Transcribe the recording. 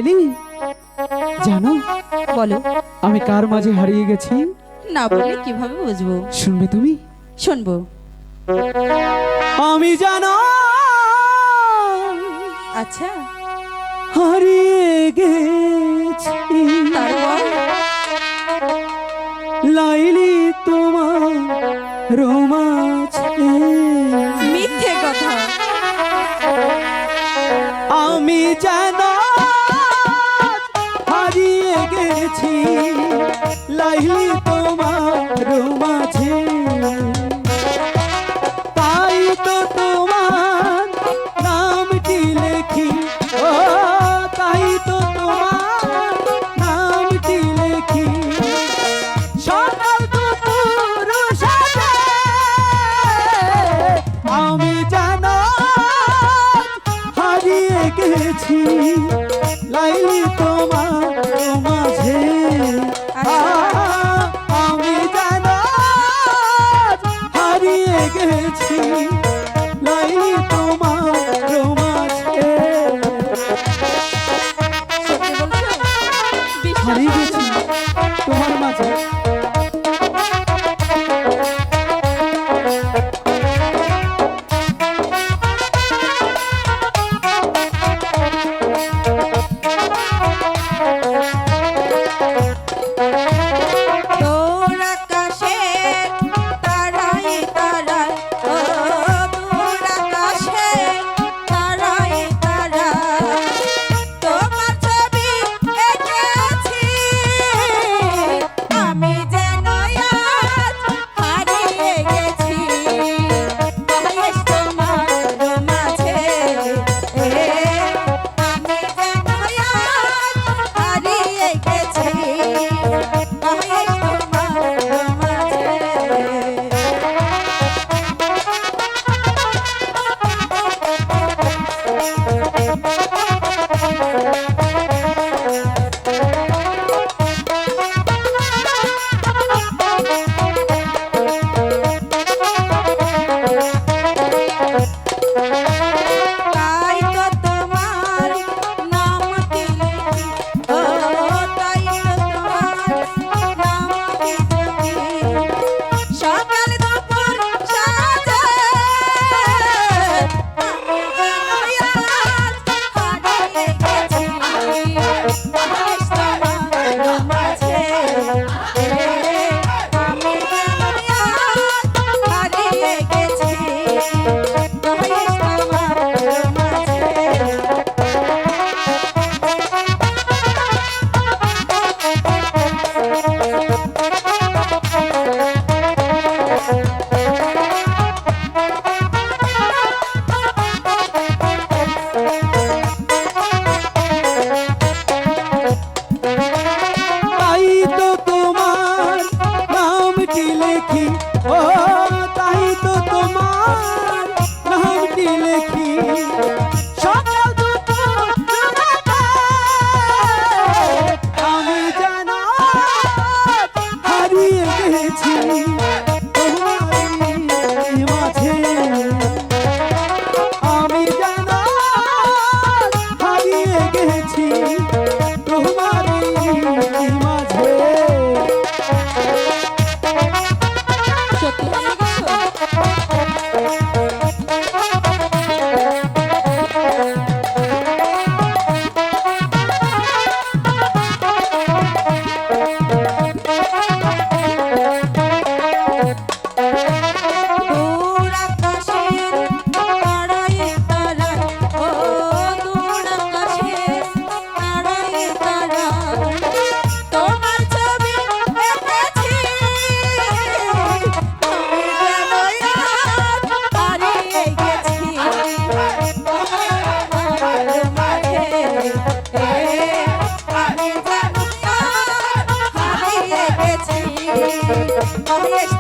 লাইলি, জানো বলো। আমি কার মাঝে হারিয়ে গেছি? না বললে কিভাবে বুঝবো? শুনবে তুমি? শুনবো। আমি জানো আচ্ছা, হারিয়ে গেছি তারপর? লাইলি তোমার রোমাঞ্চে। মিথ্যে কথা। আমি জানো হারিয়ে গেছি লাইলি তোমার মাঝে। তাই তো তোমার নামটি লেখি, ও তাই তো তোমার নামটি লেখি সকাল দুপুর সাথে। আমি জানো হারিয়ে গেছি লাইলি তোমার মাঝে। আমি জানো হারিয়ে গেছি লাইলি তোমার মাঝে। সত্যি বলছো? বিশ্বাস হারিয়ে হচ্ছে গেছি না। তোমার মাঝে। দূর আকাশে তারায় তারায়, ও দূর আকাশে তারায় তারায় তোমার ছবি এঁকেছি। আমি যেন আজ হারিয়ে গেছি বয়স তোমার মাঝে। আমি যেন আজ হারিয়ে গেছি বয়স তোমার মাঝে। তাই তো তোমার নামটি লিখি, ও তাই তো তোমার নামটি লিখি সকাল দুপুর সাজে। আমি যেন আজ হারিয়ে গেছি বয়স তোমার মাঝে। আমি যেন আজ হারিয়ে গেছি বয়স তোমার মাঝে। তাই তো তোমার নামটি লেখি, ও তাই তো তোমার নামটি লেখি সকাল দুপুর রাতে। আমি যেন হারিয়ে গেছি তোমারই মাঝে। আমি যেন হারিয়ে গেছি তোমারই মাঝে। সত্যি হারিয়ে গেছো? দূর আকাশের তারায় তারায়, ও দূর আকাশের তারায় তারায় তোমার ছবি এঁকেছি। আমি যেন আজ হারিয়ে গেছি তোমার মাঝে। আমি যেন আজ হারিয়ে গেছি বয়স